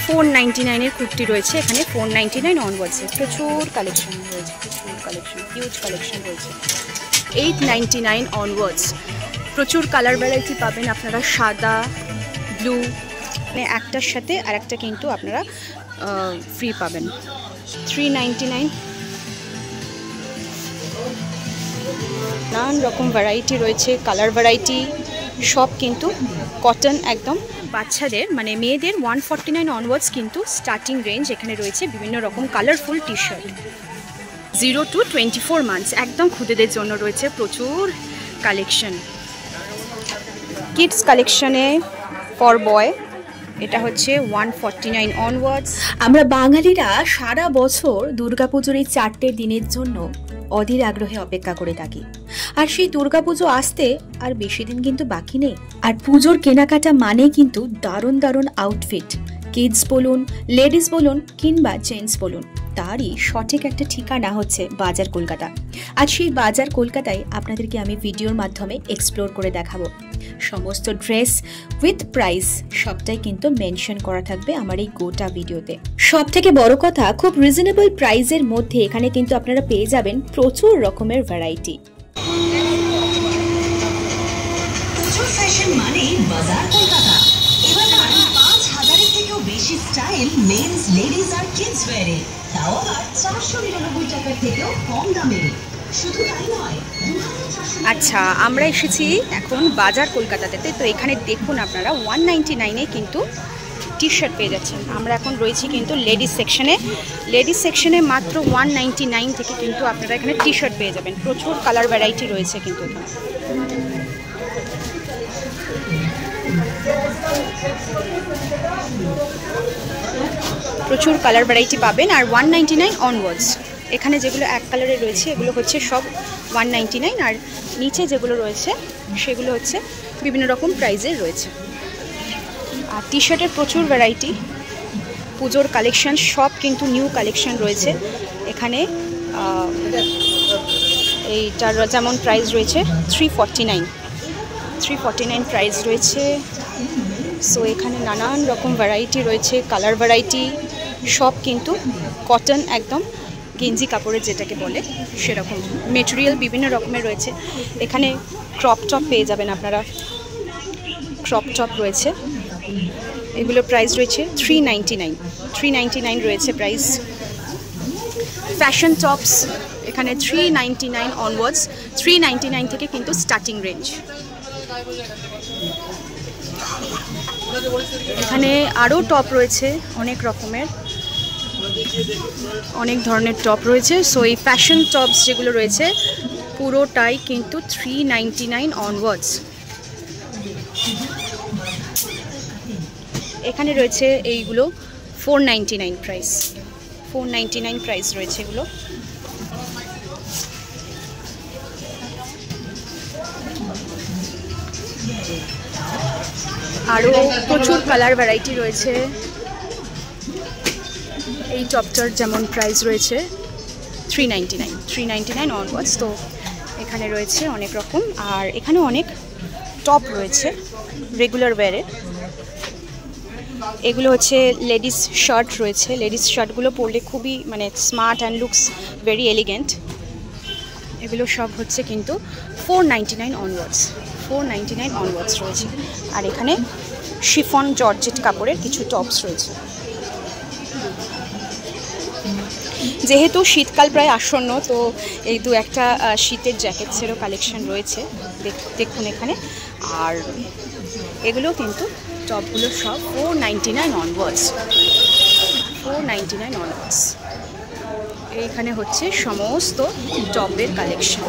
499 এর কুর্তি রয়েছে এখানে 499 অনওয়ার্ডসে প্রচুর কালেকশন রয়েছে, প্রচুর কালেকশন, হিউজ কালেকশন রয়েছে। 899 অনওয়ার্ডস প্রচুর কালার ভ্যারাইটি পাবেন আপনারা, সাদা, ব্লু, মানে একটার সাথে আর একটা কিন্তু আপনারা ফ্রি পাবেন। 399 নানান রকম ভ্যারাইটি রয়েছে, কালার ভ্যারাইটি সব কিন্তু কটন একদম। বাচ্চাদের মানে মেয়েদের 149 অনওয়ার্ডস কিন্তু স্টার্টিং রেঞ্জ এখানে রয়েছে, বিভিন্ন রকম colourful T shirt. 0 to 24 months একদম খুদেদের জন্য রয়েছে প্রচুর কালেকশন। কিডস কালেকশনে ফর বয় এটা হচ্ছে 149 অনওয়ার্ডস। আমরা বাঙালিরা সারা বছর দুর্গাপুজোর এই 4টে দিনের জন্য অধীর আগ্রহে অপেক্ষা করে থাকি। আর সেই দুর্গাপুজো আসতে আর বেশি দিন কিন্তু বাকি নেই। আর পুজোর কেনাকাটা মানে কিন্তু দারুণ দারুণ আউটফিট, কিডস বলুন, লেডিস বলুন কিংবা জেন্টস বলুন, তারই সঠিক একটা ঠিকানা হচ্ছে বাজার কলকাতা। আর সেই বাজার কলকাতায় আপনাদেরকে আমি ভিডিওর মাধ্যমে এক্সপ্লোর করে দেখাবো। সমস্ত ড্রেস উইথ প্রাইস সবটাই কিন্তু মেনশন করা থাকবে আমার এই গোটা ভিডিওতে। সব থেকে বড় কথা, খুব রিজনেবল প্রাইসের মধ্যে এখানে কিন্তু আপনারা পেয়ে যাবেন প্রচুর রকমের ভ্যারাইটি। প্রচুর ফ্যাশন মানে বাজার কলকাতা। এবার 5000 থেকেও বেশি স্টাইল মেন্স, লেডিস আর কিডস ওয়্যারে, তাও আবার 499 টাকার থেকেও কম দামে। শুধু তাই নয়, আচ্ছা আমরা এসেছি এখন বাজার কলকাতাতে। তো এখানে দেখুন আপনারা 199 এ কিন্তু টি শার্ট পেয়ে যাচ্ছেন। আমরা এখন রয়েছি কিন্তু লেডিস সেকশনে। লেডিস সেকশনে মাত্র 199 থেকে কিন্তু আপনারা এখানে টি শার্ট পেয়ে যাবেন। প্রচুর কালার ভ্যারাইটি রয়েছে কিন্তু এখানে। প্রচুর কালার ভ্যারাইটি পাবেন আর 199 অনওয়ার্ডস। এখানে যেগুলো এক কালারে রয়েছে এগুলো হচ্ছে সব 199, আর নিচে যেগুলো রয়েছে সেগুলো হচ্ছে বিভিন্ন রকম প্রাইজের রয়েছে। আর টি শার্টের প্রচুর ভ্যারাইটি, পুজোর কালেকশন সব কিন্তু নিউ কালেকশন রয়েছে এখানে। এইটার যেমন প্রাইস রয়েছে 349 প্রাইস রয়েছে। সো এখানে নানান রকম ভ্যারাইটি রয়েছে, কালার ভ্যারাইটি সব কিন্তু কটন একদম, গেঞ্জি কাপড়ের যেটাকে বলে সেরকম মেটেরিয়াল বিভিন্ন রকমের রয়েছে। এখানে ক্রপ টপ পেয়ে যাবেন আপনারা, ক্রপ টপ রয়েছে, এগুলো প্রাইস রয়েছে 399 রয়েছে প্রাইস। ফ্যাশন টপস এখানে 399 অনওয়ার্ডস, 399 থেকে কিন্তু স্টার্টিং রেঞ্জ। এখানে আরও টপ রয়েছে অনেক রকমের, অনেক ধরনের টপ রয়েছে। সো এই ফ্যাশন টপস যেগুলো রয়েছে পুরোটাই কিন্তু 399 অনওয়ার্ডস। এখানে রয়েছে এইগুলো 499 প্রাইস, 499 প্রাইস রয়েছে এগুলো। আরও প্রচুর কালার ভ্যারাইটি রয়েছে। এই টপটার যেমন প্রাইস রয়েছে 399 অনওয়ার্ডস। তো এখানে রয়েছে অনেক রকম, আর এখানে অনেক টপ রয়েছে রেগুলার ওয়্যারের। এগুলো হচ্ছে লেডিস শার্ট রয়েছে, লেডিস শার্টগুলো পরলে খুবই মানে smart and looks very elegant. এগুলো সব হচ্ছে কিন্তু 499 অনওয়ার্ডস রয়েছে। আর এখানে শিফন জর্জেট কাপড়ের কিছু টপস রয়েছে। যেহেতু শীতকাল প্রায় আসন্ন, তো এই দু একটা শীতের জ্যাকেটসেরও কালেকশন রয়েছে দেখুন এখানে। আর এগুলো কিন্তু টপগুলো সব 499 অনওয়ার্ডস। এইখানে হচ্ছে সমস্ত টপের কালেকশন।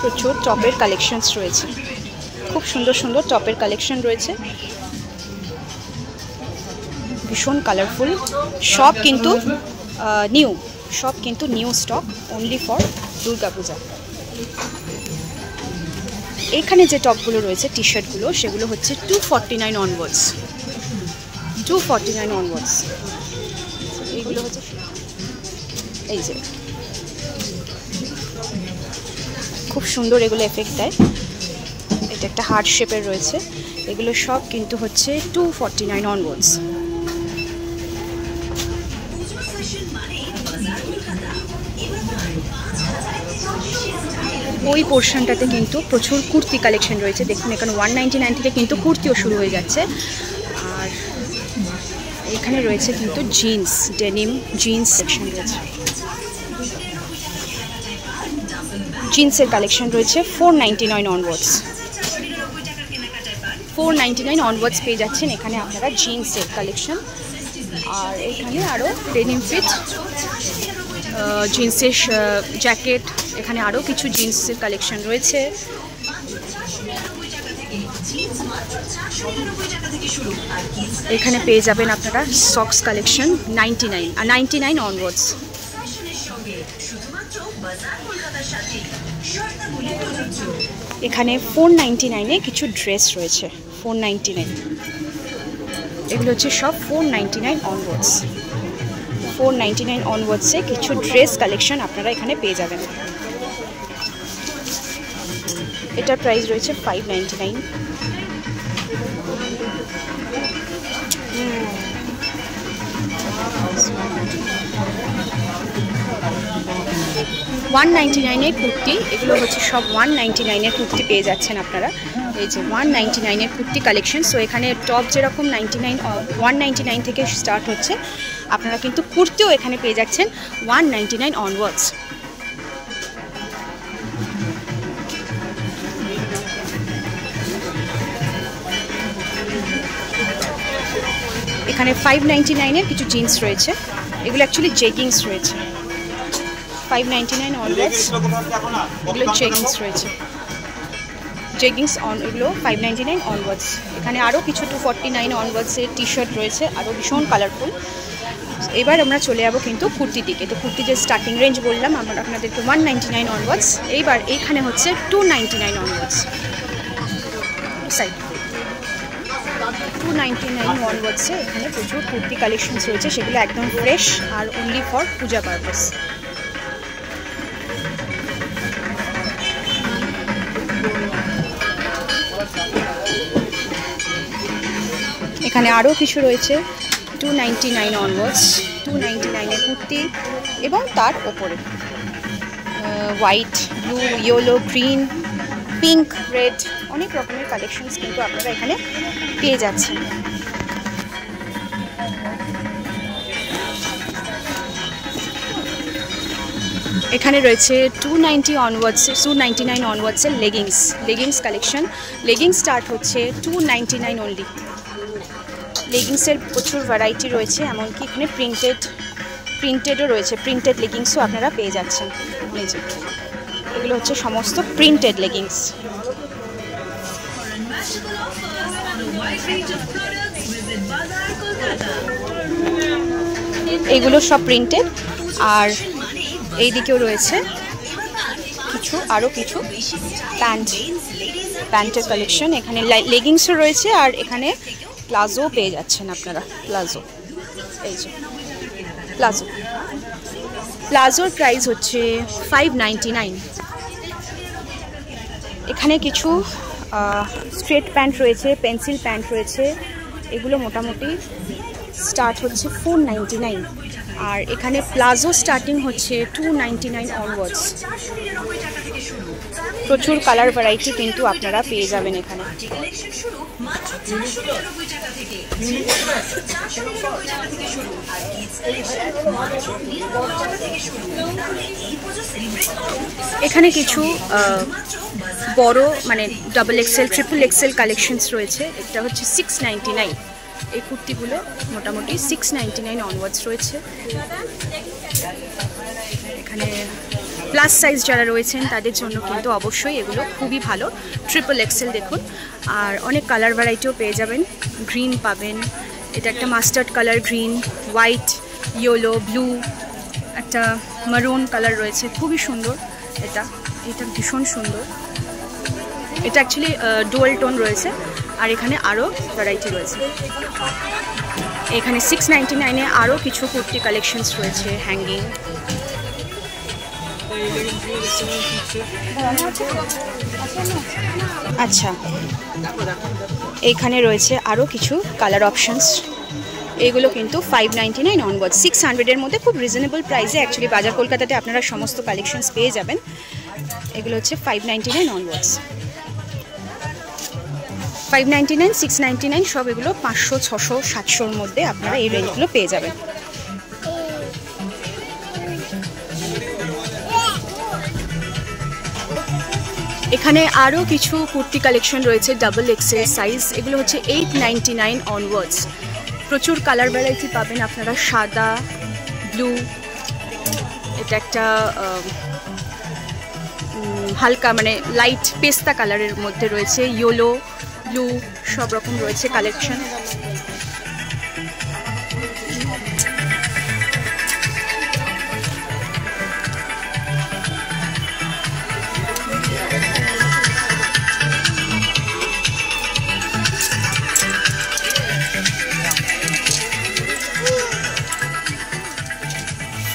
প্রচুর টপের কালেকশনস রয়েছে, খুব সুন্দর সুন্দর টপের কালেকশন রয়েছে, ভীষণ কালারফুল। সব কিন্তু new stock, only for Durga Puja. এখানে যে টপগুলো রয়েছে টি শার্টগুলো সেগুলো হচ্ছে 249 অনওয়ার্ডস। এইগুলো হচ্ছে এই যে খুব সুন্দর এগুলো এফেক্ট দেয়। এটা একটা হার্ট শেপের রয়েছে, এগুলো সব কিন্তু হচ্ছে 249 অনওয়ার্ডস। ওই পোর্শনটাতে কিন্তু প্রচুর কুর্তি কালেকশন রয়েছে। দেখুন এখানে 199 থেকে কিন্তু কুর্তিও শুরু হয়ে যাচ্ছে। আর এখানে রয়েছে কিন্তু জিন্স, ডেনিম জিন্স সেকশন রয়েছে। জিন্সের কালেকশন রয়েছে 499 অনওয়ার্ডস। 499 অনওয়ার্ডস পেয়ে যাচ্ছেন এখানে আপনারা জিন্সের কালেকশন। আর এখানে আরও ডেনিম ফিট জিন্সের জ্যাকেট, এখানে আরও কিছু জিন্সের কালেকশন রয়েছে। এখানে পেয়ে যাবেন আপনারা সক্স কালেকশন 99 আর 99 অনওয়ার্ডস। এখানে 499-এ কিছু ড্রেস রয়েছে 499, এগুলো হচ্ছে সব 499 অনওয়ার্ডস। 499 অনওয়ার্ডসে কিছু ড্রেস কালেকশন আপনারা এখানে পেয়ে যাবেন। এটার প্রাইস রয়েছে 599। 199-এর কুর্তি, এগুলো হচ্ছে সব 199-এর কুর্তি পেয়ে যাচ্ছেন আপনারা। এই যে 199-এর কুর্তি কালেকশন। সো এখানে টপ যেরকম 199 থেকে স্টার্ট হচ্ছে, আপনারা কিন্তু কুর্তিও এখানে পেয়ে যাচ্ছেন 199 অনওয়ার্ডস। এখানে 599-এর কিছু জিন্স রয়েছে, এগুলো অ্যাকচুয়ালি জেগিংস রয়েছে। 599 অনওয়ার্ডস এগুলো জেগিংস রয়েছে, জেগিংস এগুলো 599 অনওয়ার্ডস। এখানে আরও কিছু 249 অনওয়ার্ডসের টি শার্ট রয়েছে, আরও ভীষণ কালারফুল। এবার আমরা চলে যাবো কিন্তু কুর্তির দিকে। তো কুর্তি যে স্টার্টিং রেঞ্জ বললাম আমরা আপনাদেরকে 199 অনওয়ার্ডস। এইবার এইখানে হচ্ছে 299 অনওয়ার্ডস। সাইড 299 অনওয়ার্ডসে এখানে প্রচুর কুর্তি কালেকশনস রয়েছে, সেগুলো একদম ফ্রেশ আর অনলি ফর পূজা পারপাস। এখানে আরও কিছু রয়েছে 299 অনওয়ার্ডস, 299-এর কুর্তি এবং তার ওপরে white, blue, yellow, green, pink, red, অনেক রকমের কালেকশনস কিন্তু আপনারা এখানে পেয়ে যাচ্ছেন। এখানে রয়েছে 299 অনওয়ার্ডসের লেগিংস কালেকশন। লেগিংস স্টার্ট হচ্ছে 299 অনলি। লেগিংসের প্রচুর ভ্যারাইটি রয়েছে, এমনকি এখানে প্রিন্টেডও রয়েছে, প্রিন্টেড লেগিংসও আপনারা পেয়ে যাচ্ছেন। এই যে এগুলো হচ্ছে সমস্ত প্রিন্টেড লেগিংস। এগুলো সব প্রিন্টেড। আর এই দিকেও রয়েছে আরও কিছু প্যান্টের কালেকশন। এখানে লেগিংসও রয়েছে আর এখানে প্লাজো পেয়ে যাচ্ছেন আপনারা। এই যে প্লাজোর প্রাইস হচ্ছে 599। এখানে কিছু স্ট্রেট প্যান্ট রয়েছে, পেন্সিল প্যান্ট রয়েছে, এগুলো মোটামুটি স্টার্ট হচ্ছে 499। আর এখানে প্লাজো স্টার্টিং হচ্ছে 299 অনওয়ার্ডস। প্রচুর কালার ভ্যারাইটি কিন্তু আপনারা পেয়ে যাবেন এখানে। এখানে কিছু বড় মানে double XL, triple Excel collections রয়েছে। এটা হচ্ছে 699। এই কুর্তিগুলো মোটামুটি 699 অনওয়ার্ডস রয়েছে। এখানে প্লাস সাইজ যারা রয়েছেন তাদের জন্য কিন্তু অবশ্যই এগুলো খুবই ভালো। ট্রিপল এক্সেল দেখুন। আর অনেক কালার ভ্যারাইটিও পেয়ে যাবেন। গ্রিন পাবেন, এটা একটা mustard colour, green, white, yellow, blue, একটা মারুন কালার রয়েছে, খুবই সুন্দর। এটা ভীষণ সুন্দর। এটা অ্যাকচুয়ালি ডুয়াল টোন রয়েছে। আর এখানে আরও ভ্যারাইটি রয়েছে। এখানে 699-এ আরও কিছু কুর্তি কালেকশনস রয়েছে, হ্যাঙ্গিং। আচ্ছা, এইখানে রয়েছে আরও কিছু কালার অপশানস। এগুলো কিন্তু 599 অনওয়ার্ডস, 600-এর মধ্যে খুব রিজনেবল প্রাইসে। অ্যাকচুয়ালি বাজার কলকাতাতে আপনারা সমস্ত কালেকশনস পেয়ে যাবেন। এগুলো হচ্ছে 599 অনওয়ার্ডস, 599, 699 সব এগুলো 500, 600, 700-র মধ্যে আপনারা এই রেঞ্জগুলো পেয়ে যাবেন। এখানে আরও কিছু কুর্তি কালেকশন রয়েছে ডাবল এক্সেল সাইজ। এগুলো হচ্ছে 899 অনওয়ার্ডস। প্রচুর কালার ভ্যারাইটি পাবেন আপনারা, সাদা, ব্লু, এটা একটা হালকা মানে লাইট পেস্তা কালারের মধ্যে রয়েছে, ইয়েলো, ব্লু, সব রকম রয়েছে কালেকশন।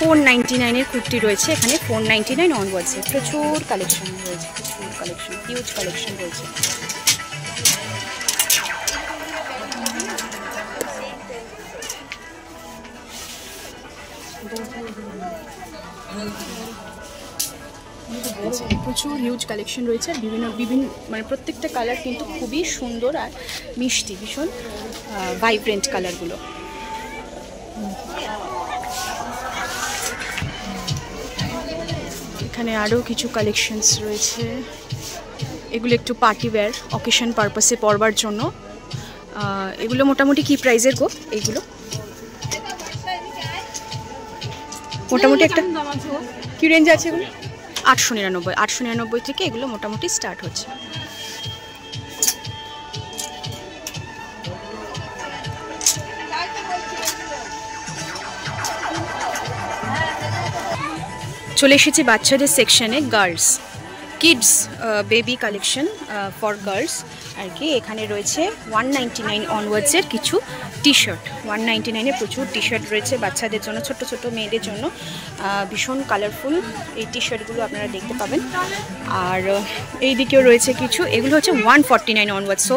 $499 কুর্তি রয়েছে এখানে, 499 অনওয়ার্ডসে। প্রচুর কালেকশন রয়েছে, প্রচুর কালেকশন, হিউজ কালেকশন রয়েছে। প্রচুর হিউজ কালেকশন রয়েছে, আর বিভিন্ন মানে প্রত্যেকটা কালার কিন্তু খুবই সুন্দর আর মিষ্টি, ভীষণ ভাইব্রেন্ট কালারগুলো। এখানে আরও কিছু কালেকশনস রয়েছে। এগুলো একটু পার্টি ওয়্যার, অকেশন পারপাসে পরবার জন্য। এগুলো মোটামুটি কি প্রাইসের গো? এইগুলো মোটামুটি একটা কি রেঞ্জ আছে? এগুলো 899 থেকে এগুলো মোটামুটি স্টার্ট হচ্ছে। চলে এসেছি বাচ্চাদের সেকশনে, girls kids baby collection for girls আর কি। এখানে রয়েছে 199 অনওয়ার্ডসের কিছু টি শার্ট। 199-এ প্রচুর টি শার্ট রয়েছে বাচ্চাদের জন্য, ছোট ছোট মেয়েদের জন্য। ভীষণ কালারফুল এই টি শার্টগুলো আপনারা দেখতে পাবেন। আর এই দিকেও রয়েছে কিছু, এগুলো হচ্ছে 149 অনওয়ার্ডস। সো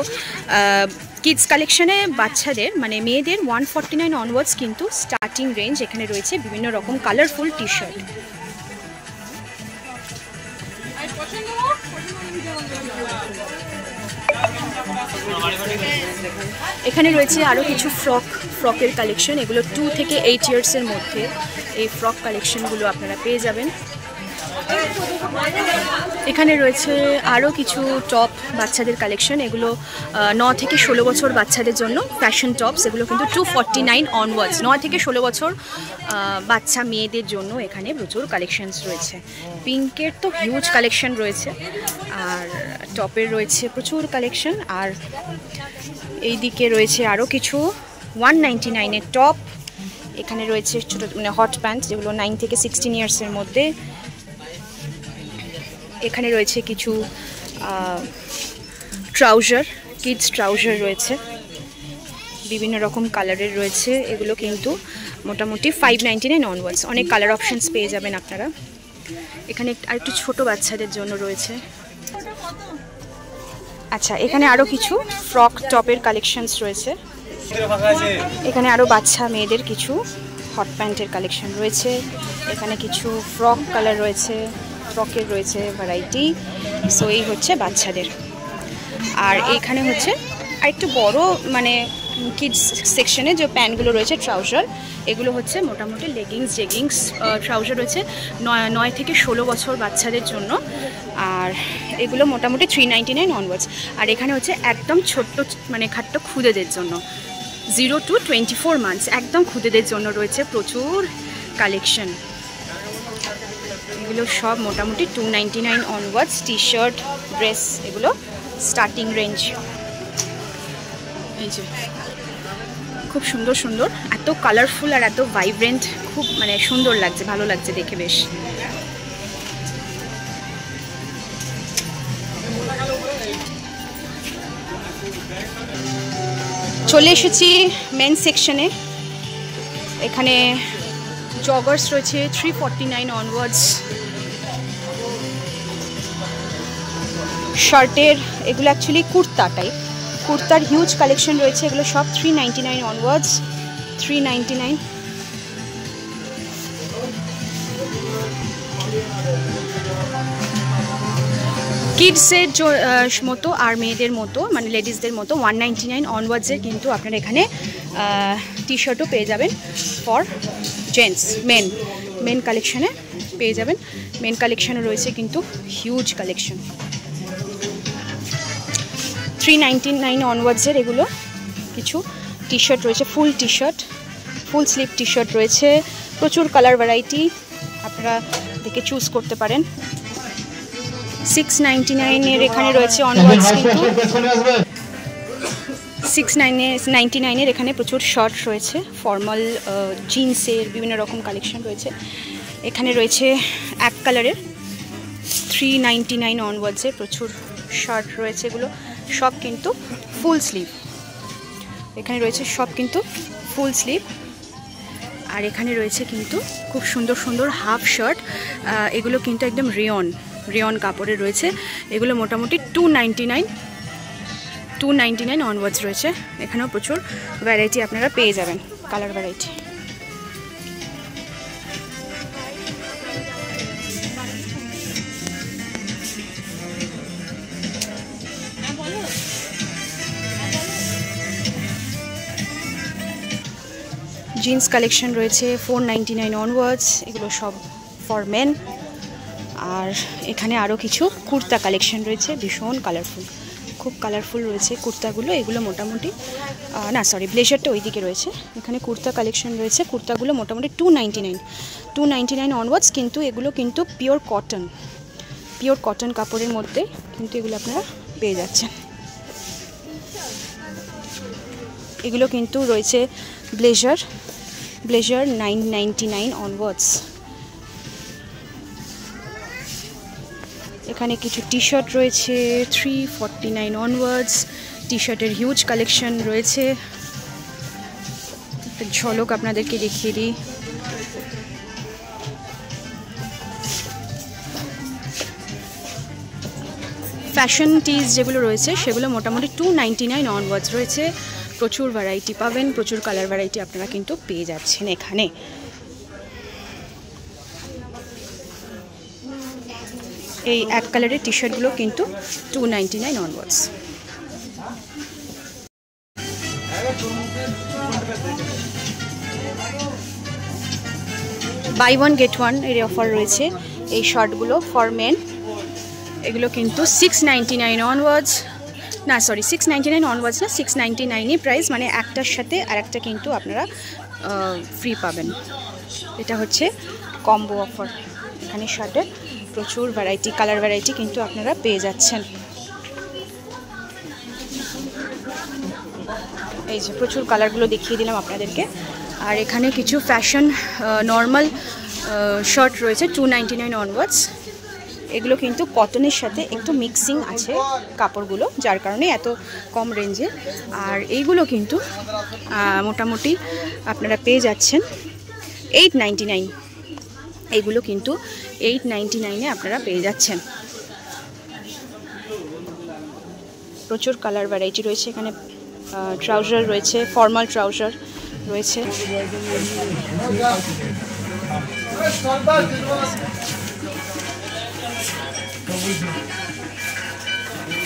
কিডস কালেকশনে বাচ্চাদের মানে মেয়েদের 149 অনওয়ার্ডস কিন্তু স্টার্টিং রেঞ্জ। এখানে রয়েছে বিভিন্ন রকম কালারফুল টি শার্ট। এখানে রয়েছে আরও কিছু ফ্রকের কালেকশন। এগুলো 2 থেকে 8 ইয়ার্সের মধ্যে এই ফ্রক কালেকশনগুলো আপনারা পেয়ে যাবেন। এখানে রয়েছে আরও কিছু টপ বাচ্চাদের কালেকশন। এগুলো 9 থেকে 16 বছর বাচ্চাদের জন্য ফ্যাশন টপস। এগুলো কিন্তু 249 অনওয়ার্ডস। 9 থেকে 16 বছর বাচ্চা মেয়েদের জন্য এখানে প্রচুর কালেকশনস রয়েছে। পিঙ্কের তো হিউজ কালেকশন রয়েছে, আর টপের রয়েছে প্রচুর কালেকশন। আর এই দিকে রয়েছে আরও কিছু 199-এর টপ। এখানে রয়েছে ছোটো মানে হট প্যান্ট, যেগুলো 9 থেকে 16 ইয়ার্সের মধ্যে। এখানে রয়েছে কিছু ট্রাউজার, কিডস ট্রাউজার রয়েছে, বিভিন্ন রকম কালারের রয়েছে। এগুলো কিন্তু মোটামুটি 599 অনওয়ার্ডস। অনেক কালার অপশানস পেয়ে যাবেন আপনারা। এখানে আরেকটু ছোট বাচ্চাদের জন্য রয়েছে। আচ্ছা, এখানে আরও কিছু ফ্রক টপের কালেকশনস রয়েছে। এখানে আরও বাচ্চা মেয়েদের কিছু হট প্যান্টের কালেকশন রয়েছে। এখানে কিছু ফ্রক কালার রয়েছে, ফ্রকের রয়েছে ভ্যারাইটি। সো এই হচ্ছে বাচ্চাদের। আর এইখানে হচ্ছে আরেকটু বড় মানে কিডস সেকশনে যে প্যান্টগুলো রয়েছে ট্রাউজার, এগুলো হচ্ছে মোটামুটি জেগিংস ট্রাউজার রয়েছে 9 থেকে 16 বছর বাচ্চাদের জন্য। আর এগুলো মোটামুটি 399 অনওয়ার্ডস। আর এখানে হচ্ছে একদম ছোট্ট মানে খাট্ট খুদেদের জন্য 0 to 24 মান্থস একদম খুদেদের জন্য রয়েছে প্রচুর কালেকশন। এগুলো সব মোটামুটি 299 অনওয়ার্ডস। টি শার্ট, ড্রেস, এগুলো স্টার্টিং রেঞ্জ। এই যে খুব সুন্দর সুন্দর, এত কালারফুল আর এত ভাইব্রেন্ট, খুব মানে সুন্দর লাগছে, ভালো লাগছে দেখে বেশ। চলে এসেছি মেন সেকশনে। এখানে জগার্স রয়েছে 349 অনওয়ার্ডস। শার্টের, এগুলো অ্যাকচুয়ালি কুর্তা টাইপ, কুর্তার হিউজ কালেকশন রয়েছে। এগুলো সব 399 অনওয়ার্ডস, 399। কিডসের মতো আর মেয়েদের মতো, মানে লেডিসদের মতো 199 অনওয়ার্ডসের কিন্তু আপনারা এখানে টি শার্টও পেয়ে যাবেন ফর জেন্টস। মেন কালেকশানে পেয়ে যাবেন। মেন কালেকশানে রয়েছে কিন্তু হিউজ কালেকশন। 399 অনওয়ার্ডসের এগুলো কিছু টি শার্ট রয়েছে, full T shirt, full sleeve T shirt রয়েছে। প্রচুর কালার ভ্যারাইটি, আপনারা দেখে চুজ করতে পারেন। 699 এখানে রয়েছে অনওয়ার্ডস, কিন্তু 699 এখানে প্রচুর শর্ট রয়েছে, ফর্মাল জিন্সের বিভিন্ন রকম কালেকশন রয়েছে। এখানে রয়েছে এক কালারের 399 অনওয়ার্ডসে প্রচুর শার্ট রয়েছে। এগুলো সব কিন্তু ফুল স্লিভ, এখানে রয়েছে সব কিন্তু ফুল স্লিভ। আর এখানে রয়েছে কিন্তু খুব সুন্দর সুন্দর হাফ শার্ট, এগুলো কিন্তু একদম রেয়ন কাপড়ের রয়েছে। এগুলো মোটামুটি 299 অনওয়ার্ডস রয়েছে। এখানেও প্রচুর ভ্যারাইটি আপনারা পেয়ে যাবেন, কালার ভ্যারাইটি। জিন্স কালেকশন রয়েছে 499 অনওয়ার্ডস, এগুলো সব ফর মেন। আর এখানে আরও কিছু কুর্তা কালেকশন রয়েছে, ভীষণ কালারফুল, খুব কালারফুল রয়েছে কুর্তাগুলো। এগুলো মোটামুটি ব্লেজারটা ওইদিকে রয়েছে। এখানে কুর্তা কালেকশন রয়েছে, কুর্তাগুলো মোটামুটি 299 অনওয়ার্ডস, কিন্তু এগুলো কিন্তু পিওর কটন কাপড়ের মধ্যে কিন্তু এগুলো আপনারা পেয়ে যাচ্ছেন। এগুলো কিন্তু রয়েছে ব্লেজার 999 অনওয়ার্ডস। এখানে কিছু টি শার্ট রয়েছে 349 অনওয়ার্ডস। টি শার্টের হিউজ কালেকশন রয়েছে, একটা ঝলক আপনাদেরকে দেখিয়ে দিই। ফ্যাশন টিজ যেগুলো রয়েছে সেগুলো মোটামুটি 299 অনওয়ার্ডস রয়েছে। প্রচুর ভ্যারাইটি পাবেন, প্রচুর কালার ভ্যারাইটি আপনারা কিন্তু পেয়ে যাচ্ছেন এখানে। এই এক কালারের টি শার্টগুলো কিন্তু 299 onwards. Buy one get one এর অফার রয়েছে এই শার্টগুলো ফর মেন। এগুলো কিন্তু 699 অনওয়ার্ডস, 699 অনওয়ার্ডস না, 699 প্রাইস, মানে একটার সাথে আর একটা কিন্তু আপনারা ফ্রি পাবেন। এটা হচ্ছে কম্বো অফার। এখানে শার্টের প্রচুর ভ্যারাইটি, কালার ভ্যারাইটি কিন্তু আপনারা পেয়ে যাচ্ছেন। এই যে প্রচুর কালারগুলো দেখিয়ে দিলাম আপনাদেরকে। আর এখানে কিছু ফ্যাশন নর্মাল শার্ট রয়েছে 299 অনওয়ার্ডস। এগুলো কিন্তু কটনের সাথে একটু মিক্সিং আছে কাপড়গুলো, যার কারণে এত কম রেঞ্জে। আর এইগুলো কিন্তু মোটামুটি আপনারা পেয়ে যাচ্ছেন 899। এইগুলো কিন্তু 899-এ আপনারা পেয়ে যাচ্ছেন। প্রচুর কালার ভ্যারাইটি রয়েছে এখানে। ট্রাউজার রয়েছে, ফর্মাল ট্রাউজার রয়েছে।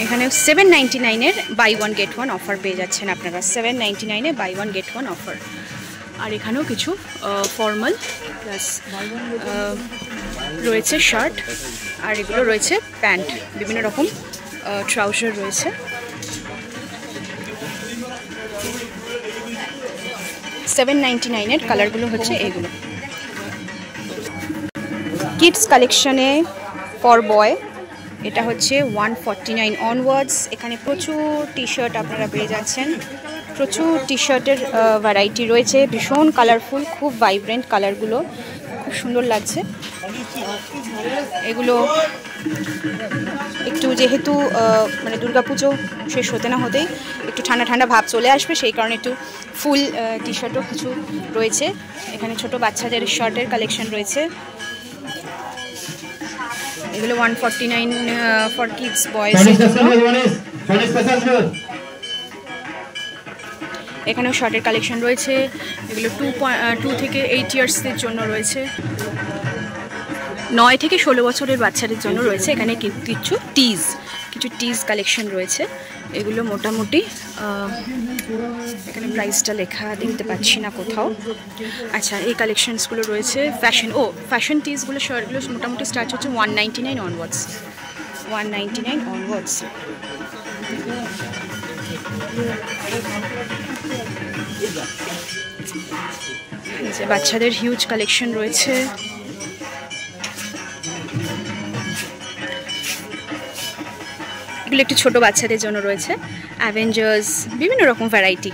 এখানে 799-এর buy one get one offer পেয়ে যাচ্ছেন আপনারা। 799-এ buy one get one offer. আর এখানেও কিছু ফর্মাল প্লাস রয়েছে শার্ট, আর এগুলো রয়েছে প্যান্ট, বিভিন্ন রকম ট্রাউজার রয়েছে। 799-এর কালারগুলো হচ্ছে এগুলো। কিডস কালেকশনে ফর বয় এটা হচ্ছে 149 অনওয়ার্ডস। এখানে প্রচুর টি শার্ট আপনারা পেয়ে যাচ্ছেন, প্রচুর টি শার্টের ভ্যারাইটি রয়েছে, ভীষণ কালারফুল, খুব ভাইব্রেন্ট কালারগুলো, খুব সুন্দর লাগছে। এগুলো একটু যেহেতু মানে দুর্গাপুজো শেষ হতে না হতেই একটু ঠান্ডা ঠান্ডা ভাব চলে আসবে, সেই কারণে একটু ফুল টি শার্টও কিছু রয়েছে। এখানে ছোট বাচ্চাদের শার্টের কালেকশন রয়েছে। এগুলো 149 ফর কিডস বয়েজের জন্য। এখানেও শার্টের কালেকশন রয়েছে, এগুলো 2 থেকে 8 ইয়ার্সের জন্য রয়েছে, 9 থেকে 16 বছরের বাচ্চাদের জন্য রয়েছে। এখানে কিছু টিজ কালেকশন রয়েছে, এগুলো মোটামুটি এখানে প্রাইসটা লেখা দেখতে পাচ্ছি না কোথাও। আচ্ছা, এই কালেকশনসগুলো রয়েছে ফ্যাশন টিজগুলো, শার্টগুলো মোটামুটি স্টার্ট হচ্ছে 199 অনওয়ার্ডস, 199 অনওয়ার্ডস। যে বাচ্চাদের হিউজ কালেকশন রয়েছে, এগুলো একটু ছোট বাচ্চাদের জন্য রয়েছে, অ্যাভেঞ্জার্স, বিভিন্ন রকম ভ্যারাইটি।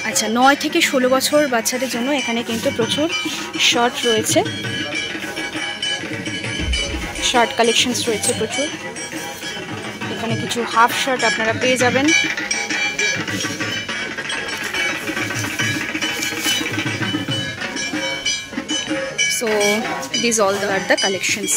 আচ্ছা, 9 থেকে 16 বছর বাচ্চাদের জন্য এখানে কিন্তু প্রচুর শার্ট রয়েছে, শার্ট কালেকশনস রয়েছে প্রচুর। এখানে কিছু হাফ শার্ট আপনারা পেয়ে যাবেন। So these all are the collections.